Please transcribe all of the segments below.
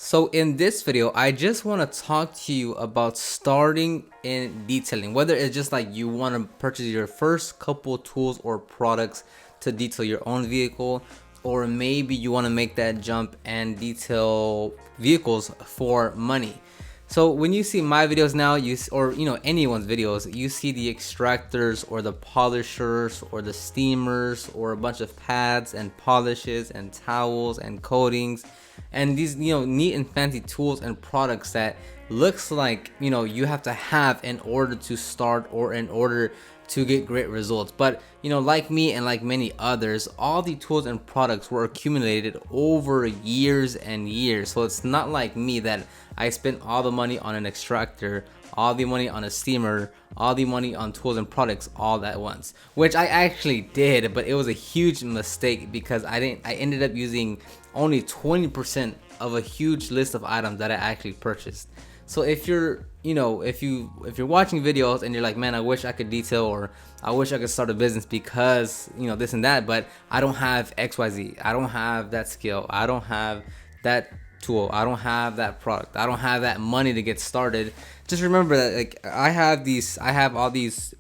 So in this video, I just want to talk to you about starting in detailing, whether it's just like you want to purchase your first couple tools or products to detail your own vehicle, or maybe you want to make that jump and detail vehicles for money. So when you see my videos now, or anyone's videos, you see the extractors or the polishers or the steamers or a bunch of pads and polishes and towels and coatings and these neat and fancy tools and products that looks like you have to have in order to start or in order to get great results. But like me and like many others, all the tools and products were accumulated over years and years. So it's not like me that I spent all the money on an extractor, all the money on a steamer, all the money on tools and products all at once, which I actually did, but it was a huge mistake because I ended up using only 20% of a huge list of items that I actually purchased. So if you're if you're watching videos and you're like, man, I wish I could detail, or I wish I could start a business because this and that, but I don't have XYZ, I don't have that skill, I don't have that tool, I don't have that product, I don't have that money to get started, just remember that like I have all these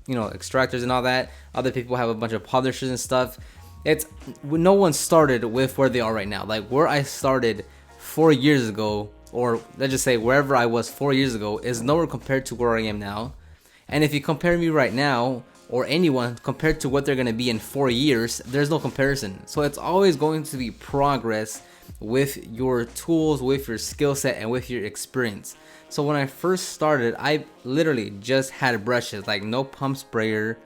extractors and all that. Other people have a bunch of polishers and stuff. It's no one started with where they are right now. Like where I started 4 years ago, or let's just say wherever I was 4 years ago, is nowhere compared to where I am now. And if you compare me right now, or anyone compared to what they're going to be in 4 years, there's no comparison. So it's always going to be progress with your tools, with your skill set, and with your experience. So when I first started, I literally just had brushes, like no pump sprayer,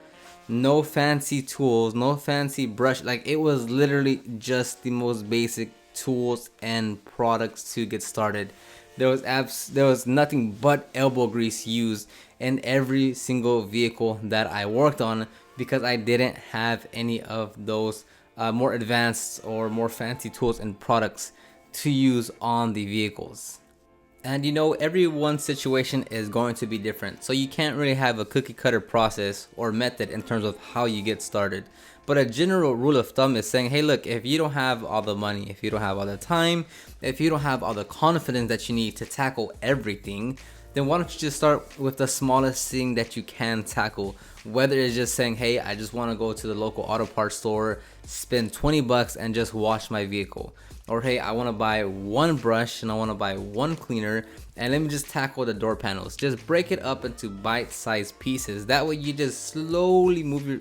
no fancy tools, no fancy brush. Like it was literally just the most basic tools and products to get started. There was nothing but elbow grease used in every single vehicle that I worked on because I didn't have any of those more advanced or more fancy tools and products to use on the vehicles. And everyone's situation is going to be different, so you can't really have a cookie cutter process or method in terms of how you get started. But a general rule of thumb is saying, hey, look, if you don't have all the money, if you don't have all the time, if you don't have all the confidence that you need to tackle everything, then why don't you just start with the smallest thing that you can tackle? Whether it's just saying, hey, I just want to go to the local auto parts store, spend $20 and just wash my vehicle. Or hey, I want to buy one brush and I want to buy one cleaner, and let me just tackle the door panels. Just break it up into bite-sized pieces. That way you just slowly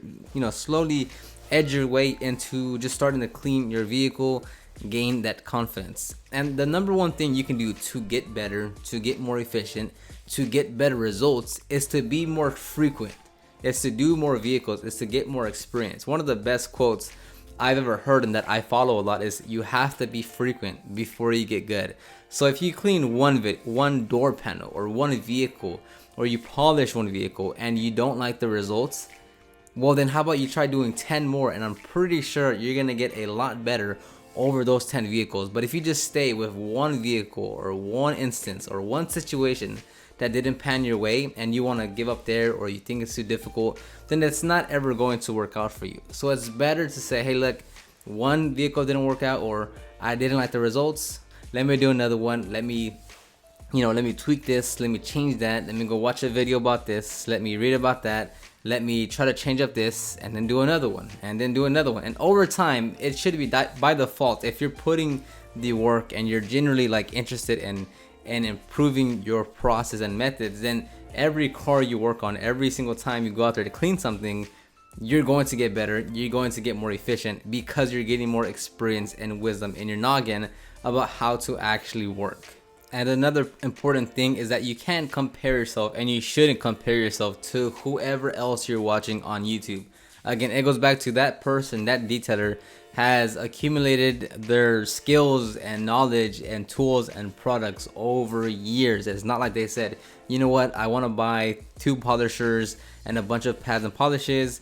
slowly edge your way into just starting to clean your vehicle, gain that confidence. And the number one thing you can do to get better, to get more efficient, to get better results is to be more frequent. It's to do more vehicles. It's to get more experience. One of the best quotes I've ever heard and that I follow a lot is, you have to be frequent before you get good. So if you clean one door panel or one vehicle, or you polish one vehicle and you don't like the results, well then how about you try doing 10 more, and I'm pretty sure you're gonna get a lot better over those 10 vehicles. But if you just stay with one vehicle or one instance or one situation that didn't pan your way and you want to give up there, or you think it's too difficult, then it's not ever going to work out for you. So it's better to say, hey, look, one vehicle didn't work out, or I didn't like the results, let me do another one. Let me tweak this, let me change that, let me go watch a video about this, let me read about that, let me try to change up this, and then do another one, and then do another one. And over time, it should be by default, if you're putting the work and you're generally like interested in improving your process and methods, then every car you work on, every single time you go out there to clean something, you're going to get better, you're going to get more efficient, because you're getting more experience and wisdom in your noggin about how to actually work. And another important thing is that you can't compare yourself, and you shouldn't compare yourself to whoever else you're watching on YouTube. Again, it goes back to that person, that detailer has accumulated their skills and knowledge and tools and products over years. It's not like they said, you know what, I want to buy 2 polishers and a bunch of pads and polishes,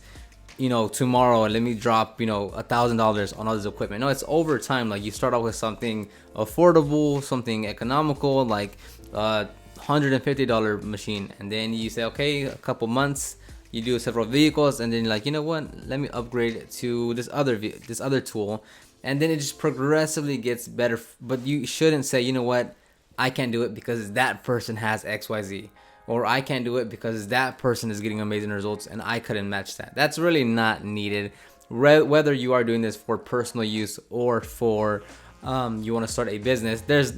tomorrow, and let me drop, $1,000 on all this equipment. No, it's over time. Like you start off with something affordable, something economical, like $150 machine, and then you say, okay, a couple months, you do several vehicles, and then you're like, you know what, let me upgrade to this other tool, and then it just progressively gets better. But you shouldn't say, you know what, I can't do it because that person has XYZ, or I can't do it because that person is getting amazing results and I couldn't match that. That's really not needed. Whether you are doing this for personal use or for you want to start a business, there's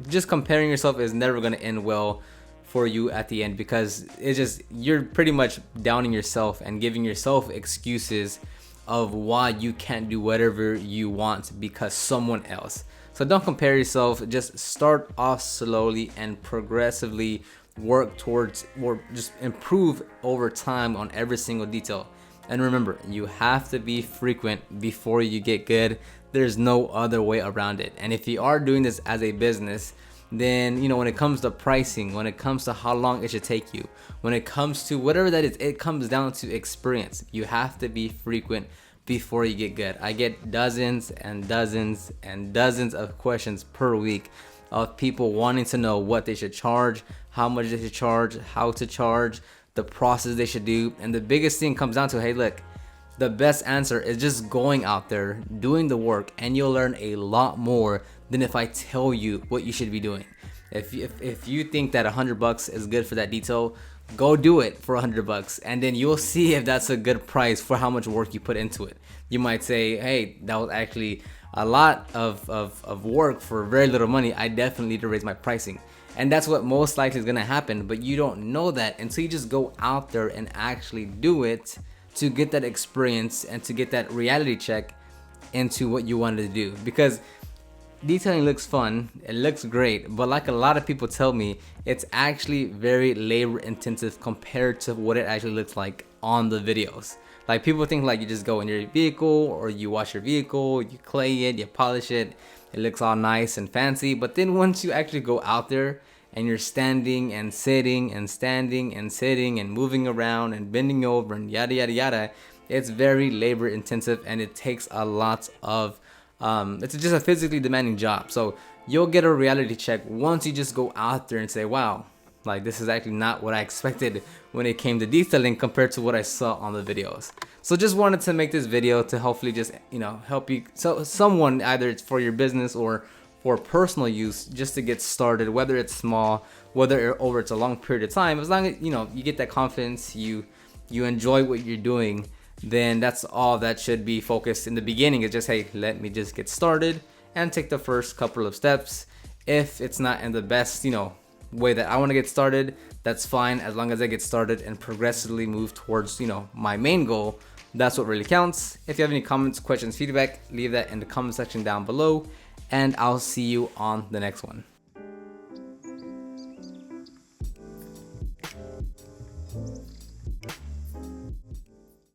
just comparing yourself is never going to end well for you at the end, because it's just, you're pretty much downing yourself and giving yourself excuses of why you can't do whatever you want because someone else. So don't compare yourself. Just start off slowly and progressively work towards, or just improve over time on every single detail. And remember, you have to be frequent before you get good. There's no other way around it. And if you are doing this as a business, then when it comes to pricing, when it comes to how long it should take you, when it comes to whatever that is, it comes down to experience. You have to be frequent before you get good. I get dozens and dozens and dozens of questions per week of people wanting to know what they should charge, how much they should charge, how to charge, the process they should do. And the biggest thing comes down to, hey, look, the best answer is just going out there, doing the work, and you'll learn a lot more than if I tell you what you should be doing. If you think that $100 is good for that detail, go do it for $100, and then you'll see if that's a good price for how much work you put into it. You might say, hey, that was actually a lot of work for very little money. I definitely need to raise my pricing. And that's what most likely is going to happen, but you don't know that until you just go out there and actually do it, to get that experience and to get that reality check into what you wanted to do. Because detailing looks fun, it looks great, but like a lot of people tell me, it's actually very labor intensive compared to what it actually looks like on the videos. Like, people think like you just go in your vehicle, or you wash your vehicle, you clay it, you polish it, it looks all nice and fancy. But then once you actually go out there and you're standing and sitting and standing and sitting and moving around and bending over and yada yada yada, it's very labor intensive, and it takes a lot of it's just a physically demanding job. So you'll get a reality check once you just go out there and say, wow, like, this is actually not what I expected when it came to detailing compared to what I saw on the videos. So just wanted to make this video to hopefully just help you, so someone, either it's for your business or for personal use, just to get started, whether it's small, whether over it's a long period of time. As long as you get that confidence, you enjoy what you're doing, then that's all that should be focused in the beginning. Is just, hey, let me just get started and take the first couple of steps. If it's not in the best way that I want to get started, that's fine, as long as I get started and progressively move towards my main goal. That's what really counts. If you have any comments, questions, feedback, leave that in the comment section down below, and I'll see you on the next one.